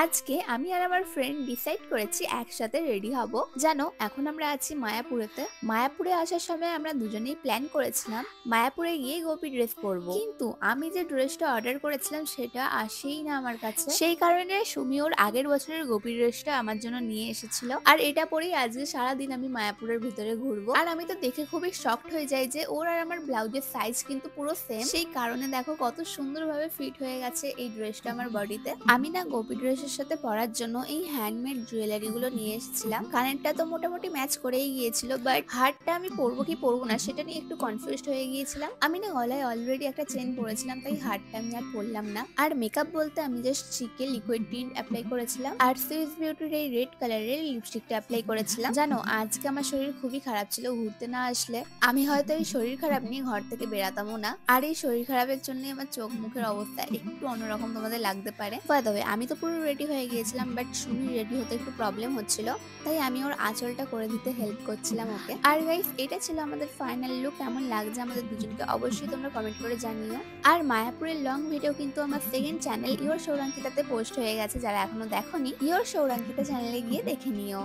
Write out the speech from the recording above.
আজকে আমি আর আমার ফ্রেন্ড ডিসাইড করেছি একসাথে রেডি হব। জানো, এখন আমরা আছি মায়াপুরেতে। মায়াপুরে আসার সময় আমরা দুজনেই প্ল্যান করেছিলাম মায়াপুরে গিয়ে গোপী ড্রেস পরবো, কিন্তু আমি যে ড্রেসটা অর্ডার করেছিলাম সেটা আসেই না আমার কাছে। সেই কারণে সুমি ওর আগের বছরের গোপী ড্রেসটা আমার জন্য নিয়ে এসেছিল, আর এটা পরেই আজকে সারাদিন আমি মায়াপুরের ভিতরে ঘুরবো। আর আমি তো দেখে খুবই শকড হয়ে যাই যে ওর আর আমার ব্লাউজের সাইজ কিন্তু পুরো সেম। সেই কারণে দেখো কত সুন্দরভাবে ফিট হয়ে গেছে এই ড্রেসটা আমার বডিতে। আমি না গোপী ড্রেসের সাথে পরার জন্য এই হ্যান্ডমেড জুয়েলারি গুলো নিয়ে এসেছিলাম। কানেরটা তো মোটামুটি ম্যাচ করেই গিয়েছিল, বাট হারটা আমি পরবো কি পরবো না সেটা নিয়ে একটু কনফিউজড হয়ে গিয়েছিলাম। আমি না গলায় অলরেডি একটা চেন পরেছিলাম, তাই হারটা আমি আর পরলাম না। আর মেকআপ বলতে আমি জাস্ট চিকে লিকুইড টিন্ট অ্যাপ্লাই করেছিলাম, আর সুইস বিউটির এই রেড কালারের লিপস্টিকটা অ্যাপ্লাই করেছিলাম। জানো, আজকে আমার শরীর খুবই খারাপ ছিল। ঘুরতে না আসলে আমি হয়তো এই শরীর খারাপ নিয়ে ঘর থেকে বেরাতামও না। আর এই শরীর খারাপের জন্য আমার চোখ মুখের অবস্থা একটু অন্যরকম তোমাদের লাগতে পারে। তবে আমি তো পুরো রেডি হয়ে গিয়েছিলাম, বাট সুমি রেডি হতে একটু প্রবলেম হচ্ছিল, তাই আমি ওর আঁচলটা করে দিতে হেল্প করছিলাম ওকে। আর গাইস, এটা ছিল আমাদের ফাইনাল লুক। কেমন লাগছে আমাদের দুজনকে অবশ্যই তোমরা কমেন্ট করে জানিও। আর মায়াপুরের লং ভিডিও কিন্তু আমার সেকেন্ড চ্যানেল ইওর সৌরাঙ্কিতাতে পোস্ট হয়ে গেছে। যারা এখনো দেখোনি, ইওর সৌরাঙ্কিতা চ্যানেলে গিয়ে দেখে নিও।